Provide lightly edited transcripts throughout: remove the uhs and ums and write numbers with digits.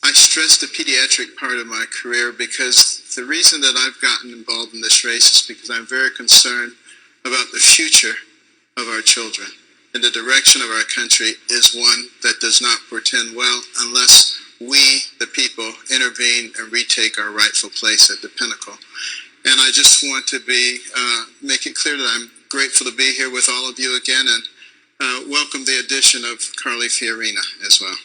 I stress the pediatric part of my career because the reason that I've gotten involved in this race is because I'm very concerned about the future of our children. And the direction of our country is one that does not portend well unless we, the people, intervene and retake our rightful place at the pinnacle. And I just want to make it clear that I'm grateful to be here with all of you again, and welcome the addition of Carly Fiorina as well.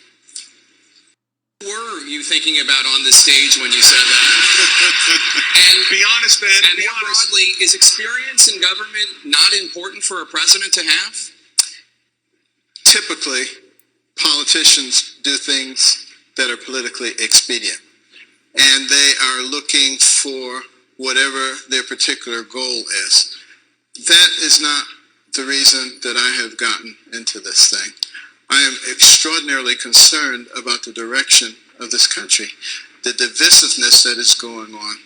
What were you thinking about on the stage when you said that? And be honest, man. And more broadly, is experience in government not important for a president to have? Typically, politicians do things that are politically expedient, and they are looking for whatever their particular goal is. That is not the reason that I have gotten into this thing. I am extraordinarily concerned about the direction of this country, the divisiveness that is going on,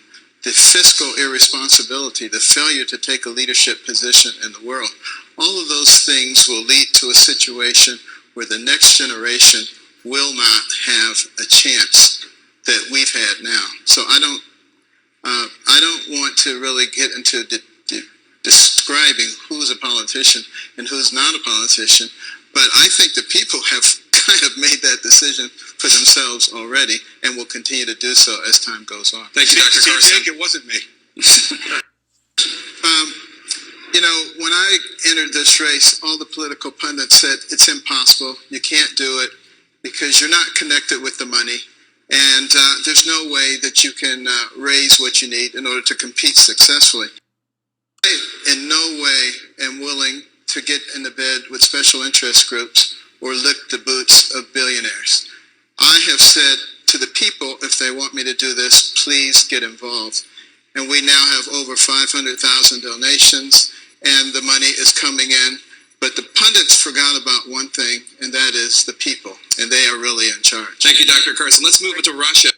the fiscal irresponsibility, the failure to take a leadership position in the world. All of those things will lead to a situation where the next generation will not have a chance that we've had now. So I don't want to really get into describing who's a politician and who's not a politician, but I think the people have kind of made that decision for themselves already and will continue to do so as time goes on. Thank you, Dr. Carson. It wasn't me. You know, when I entered this race, all the political pundits said it's impossible, you can't do it because you're not connected with the money, and there's no way that you can raise what you need in order to compete successfully. I in no way am willing to get in the bed with special interest groups or lick the boots of billionaires. I have said to the people, if they want me to do this, please get involved. And we now have over 500,000 donations, and the money is coming in. But the pundits forgot about one thing, and that is the people, and they are really in charge. Thank you, Dr. Carson. Let's move it to Russia.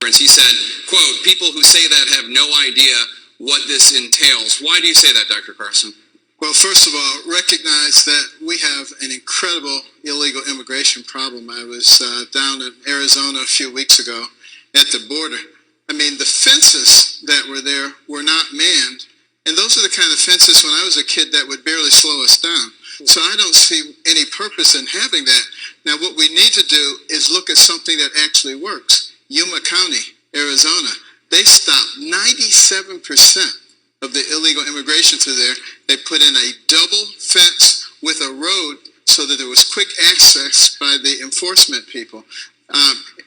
He said, quote, people who say that have no idea what this entails. Why do you say that, Dr. Carson? Well, first of all, recognize that we have an incredible illegal immigration problem. I was down in Arizona a few weeks ago at the border. I mean, the fences that were there were not manned. And those are the kind of fences when I was a kid that would barely slow us down. So I don't see any purpose in having that. Now, what we need to do is look at something that actually works. Yuma County, Arizona, they stopped 97% of the illegal immigration through there. They put in a double fence with a road so that there was quick access by the enforcement people.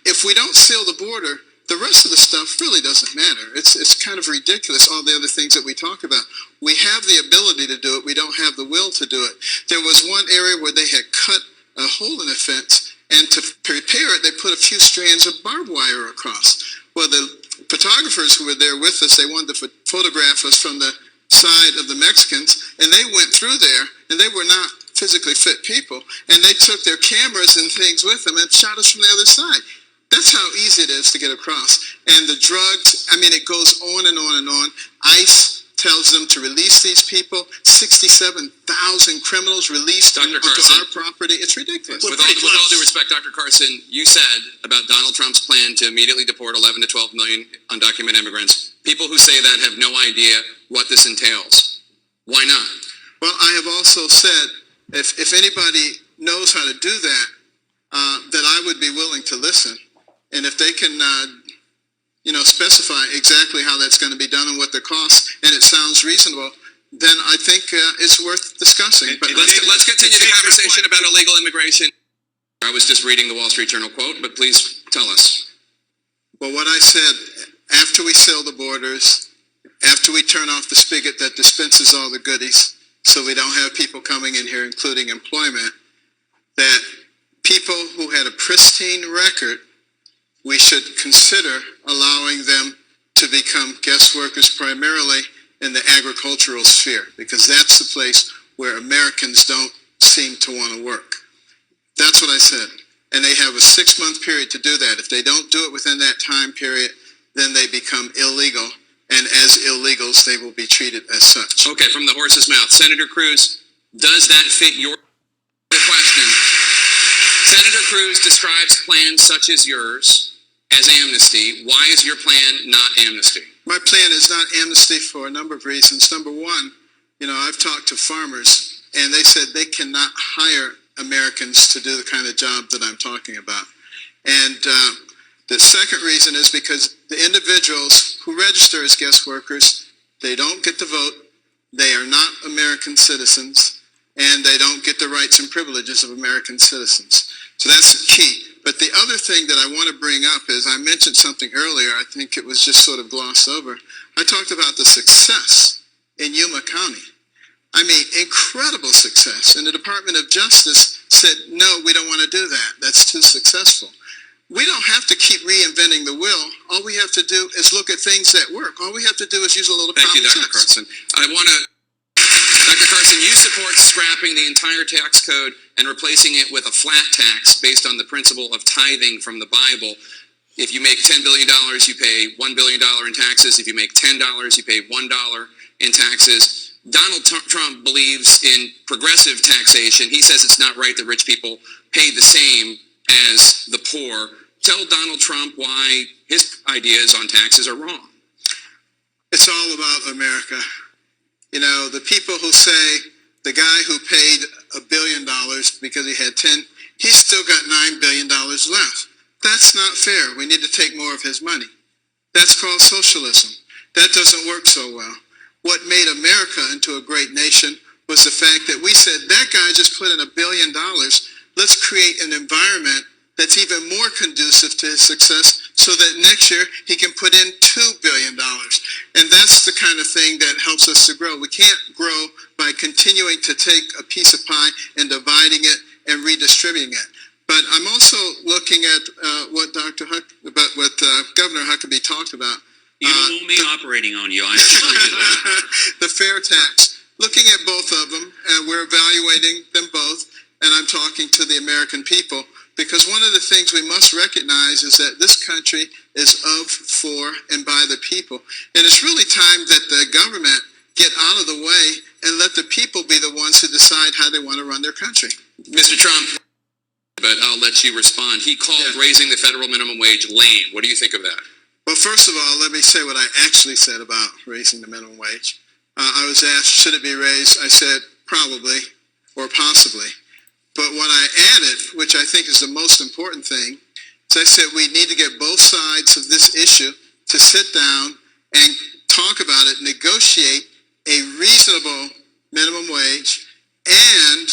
If we don't seal the border, the rest of the stuff really doesn't matter. It's kind of ridiculous, all the other things that we talk about. We have the ability to do it. We don't have the will to do it. There was one area where they had cut a hole in the fence, and to prepare it, they put a few strands of barbed wire across. Well, the photographers who were there with us, they wanted to photograph us from the side of the Mexicans, and they went through there, and they were not physically fit people, and they took their cameras and things with them and shot us from the other side. That's how easy it is to get across. And the drugs, I mean, it goes on and on and on. ICE tells them to release these people. 67,000 criminals released onto our property. It's ridiculous. With all due respect, Dr. Carson, you said about Donald Trump's plan to immediately deport 11 to 12 million undocumented immigrants. People who say that have no idea what this entails. Why not? Well, I have also said, if anybody knows how to do that, that I would be willing to listen. And if they can, specify exactly how that's going to be done and what the cost, and it sounds reasonable, then I think it's worth discussing. But let's continue the conversation about illegal immigration. I was just reading the Wall Street Journal quote, but please tell us. Well, what I said, after we seal the borders, after we turn off the spigot that dispenses all the goodies, so we don't have people coming in here, including employment, that people who had a pristine record, we should consider allowing them to become guest workers primarily in the agricultural sphere, because that's the place where Americans don't seem to want to work. That's what I said. And they have a 6-month period to do that. If they don't do it within that time period, then they become illegal. And as illegals, they will be treated as such. Okay, from the horse's mouth. Senator Cruz, does that fit your question? Senator Cruz describes plans such as yours as amnesty. Why is your plan not amnesty? My plan is not amnesty for a number of reasons. Number one, I've talked to farmers, and they said they cannot hire Americans to do the kind of job that I'm talking about. And the second reason is because the individuals who register as guest workers, they don't get to vote, they are not American citizens, and they don't get the rights and privileges of American citizens. So that's the key. But the other thing that I want to bring up is I mentioned something earlier, I think it was just sort of glossed over. I talked about the success in Yuma County. I mean, incredible success. And the Department of Justice said, no, we don't want to do that. That's too successful. We don't have to keep reinventing the wheel. All we have to do is look at things that work. All we have to do is use a little common sense. Thank you, Dr. Carson. Dr. Carson, you support scrapping the entire tax code and replacing it with a flat tax based on the principle of tithing from the Bible. If you make $10 billion, you pay $1 billion in taxes. If you make $10, you pay $1 in taxes. Donald Trump believes in progressive taxation. He says it's not right that rich people pay the same as the poor. Tell Donald Trump why his ideas on taxes are wrong. It's all about America. The people who say the guy who paid $1 billion because he had 10, he's still got $9 billion left. That's not fair. We need to take more of his money. That's called socialism. That doesn't work so well. What made America into a great nation was the fact that we said, that guy just put in $1 billion. Let's create an environment that's even more conducive to his success so that next year he can put in $2 billion. And that's the kind of thing that helps us to grow. We can't grow by continuing to take a piece of pie and dividing it and redistributing it. But I'm also looking at what Governor Huckabee talked about. You don't want me operating on you, I assure you that. The fair tax. Looking at both of them, and we're evaluating them both, and I'm talking to the American people, because one of the things we must recognize is that this country is of, for, and by the people. And it's really time that the government get out of the way and let the people be the ones who decide how they want to run their country. Mr. Trump, but I'll let you respond. He called raising the federal minimum wage lame. What do you think of that? Well, first of all, let me say what I actually said about raising the minimum wage. I was asked, should it be raised? I said, probably or possibly. But what I added, which I think is the most important thing, is I said we need to get both sides of this issue to sit down and talk about it, negotiate a reasonable minimum wage, and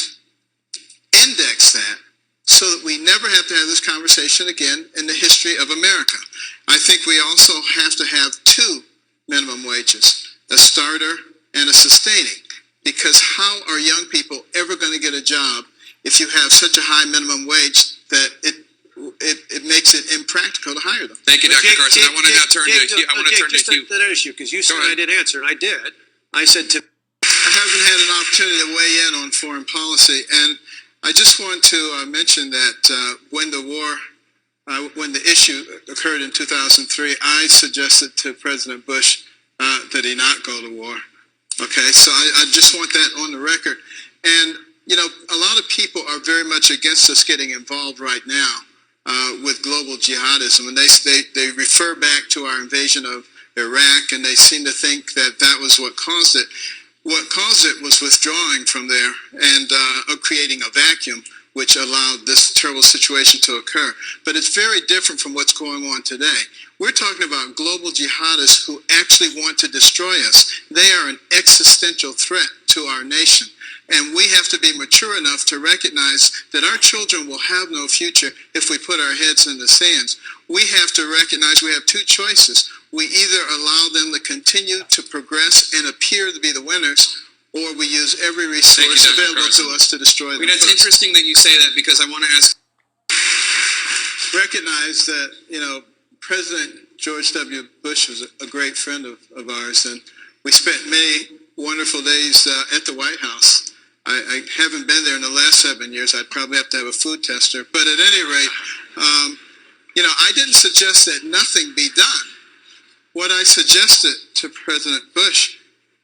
index that so that we never have to have this conversation again in the history of America. I think we also have to have two minimum wages, a starter and a sustaining, because how are young people ever going to get a job if you have such a high minimum wage that it makes it impractical to hire them? Thank you, Dr. Carson. I want to now turn to Hugh. Just that issue, because you said I didn't answer, and I did. I said I haven't had an opportunity to weigh in on foreign policy, and I just want to mention that when the issue occurred in 2003, I suggested to President Bush that he not go to war. Okay, so I just want that on the record. And, a lot of people are very much against us getting involved right now with global jihadism. And they refer back to our invasion of Iraq, and they seem to think that that was what caused it. What caused it was withdrawing from there and creating a vacuum, which allowed this terrible situation to occur. But it's very different from what's going on today. We're talking about global jihadists who actually want to destroy us. They are an existential threat to our nation. And we have to be mature enough to recognize that our children will have no future if we put our heads in the sands. We have to recognize we have two choices. We either allow them to continue to progress and appear to be the winners, or we use every resource available to us to destroy them. It's interesting that you say that, because I want to ask. Recognize that, President George W. Bush was a great friend of ours, and we spent many wonderful days at the White House. I haven't been there in the last 7 years. I'd probably have to have a food tester. But at any rate, I didn't suggest that nothing be done. What I suggested to President Bush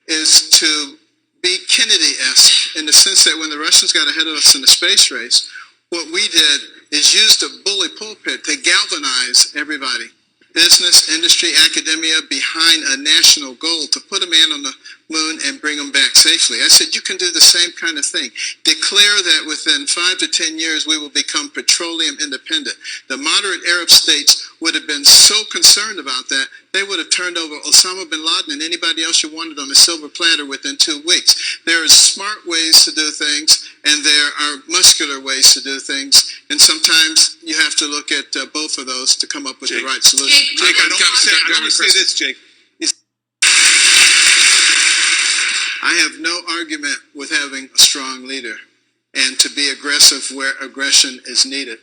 is to be Kennedy-esque in the sense that when the Russians got ahead of us in the space race, what we did is use the bully pulpit to galvanize everybody, business, industry, academia, behind a national goal to put a man on the moon and bring him back safely. I said, you can do the same kind of thing. Declare that within 5 to 10 years we will become petroleum independent. The moderate Arab states would have been so concerned about that, they would have turned over Osama bin Laden and anybody else you wanted on a silver platter within 2 weeks. There are smart ways to do things, and there are muscular ways to do things, and sometimes you have to look at both of those to come up with the right solution. Jake, I don't want to say this, Jake. I have no argument with having a strong leader and to be aggressive where aggression is needed,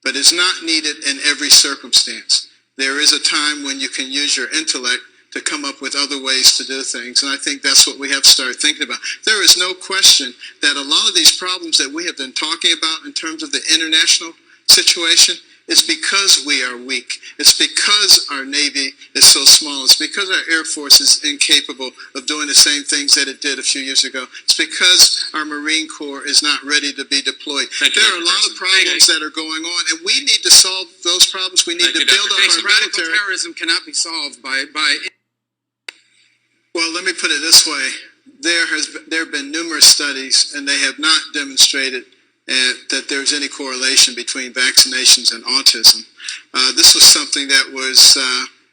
but it's not needed in every circumstance. There is a time when you can use your intellect to come up with other ways to do things, and I think that's what we have to start thinking about. There is no question that a lot of these problems that we have been talking about in terms of the international situation is because we are weak. It's because our Navy is so small. It's because our Air Force is incapable of doing the same things that it did a few years ago. It's because our Marine Corps is not ready to be deployed. There are a lot of problems that are going on, and we need to solve those problems. We need to build up our Radical military. terrorism cannot be solved by. Well, let me put it this way. There have been numerous studies, and they have not demonstrated that there's any correlation between vaccinations and autism. This was something that was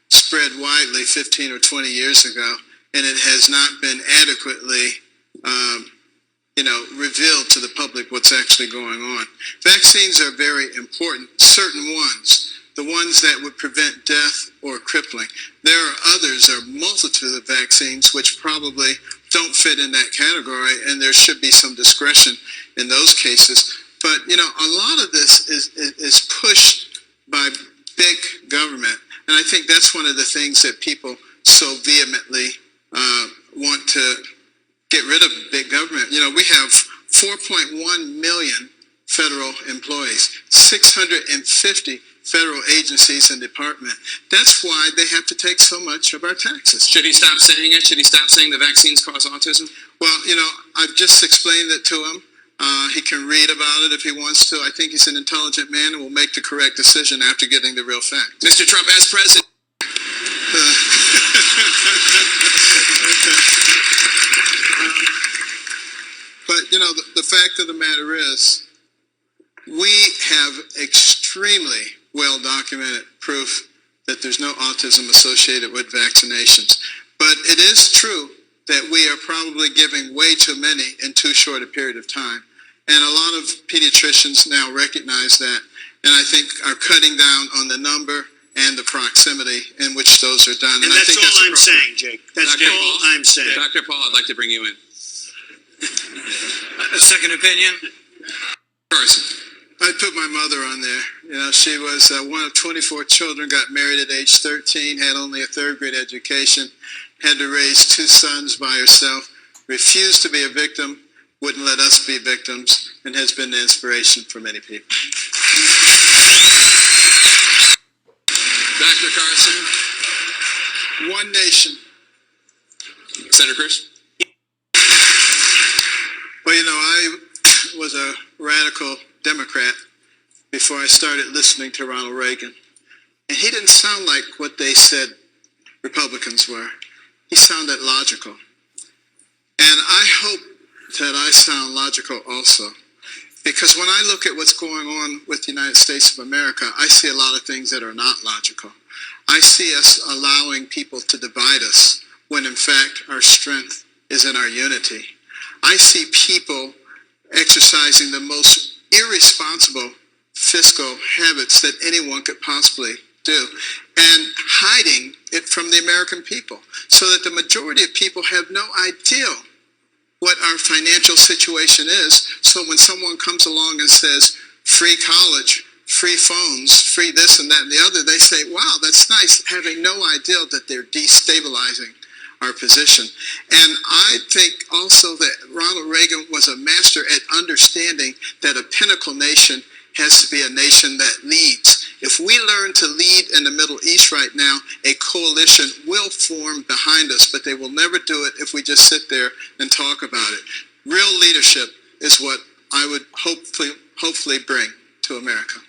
spread widely 15 or 20 years ago, and it has not been adequately revealed to the public what's actually going on. Vaccines are very important, certain ones, the ones that would prevent death or crippling. There are others, there are a multitude of vaccines which probably don't fit in that category, and there should be some discretion in those cases. But, a lot of this is pushed by big government, and I think that's one of the things that people so vehemently want to get rid of big government. We have 4.1 million federal employees, 650 federal agencies and departments. That's why they have to take so much of our taxes. Should he stop saying it? Should he stop saying the vaccines cause autism? Well, I've just explained it to him. He can read about it if he wants to. I think he's an intelligent man and will make the correct decision after getting the real facts. Mr. Trump, as president. But, the fact of the matter is, we have extremely well-documented proof that there's no autism associated with vaccinations. But it is true that we are probably giving way too many in too short a period of time. And a lot of pediatricians now recognize that, and I think are cutting down on the number and the proximity in which those are done. And I that's think all I'm saying, Jake. That's Dr. all Paul? I'm saying. Dr. Paul, I'd like to bring you in. A second opinion? Carson. I put my mother on there. She was one of 24 children, got married at age 13, had only a third grade education, had to raise 2 sons by herself, refused to be a victim, wouldn't let us be victims, and has been the inspiration for many people. Dr. Carson. One nation. Senator Cruz. Well, I was a radical Democrat before I started listening to Ronald Reagan. And he didn't sound like what they said Republicans were. He sounded logical. And I hope that I sound logical also. Because when I look at what's going on with the United States of America, I see a lot of things that are not logical. I see us allowing people to divide us when in fact our strength is in our unity. I see people exercising the most irresponsible fiscal habits that anyone could possibly do and hiding it from the American people so that the majority of people have no idea what our financial situation is. So when someone comes along and says free college, free phones, free this and that and the other, they say, wow, that's nice, having no idea that they're destabilizing our position. And I think also that Ronald Reagan was a master at understanding that a pinnacle nation has to be a nation that leads. If we learn to lead in the Middle East right now, a coalition will form behind us, but they will never do it if we just sit there and talk about it. Real leadership is what I would hopefully bring to America.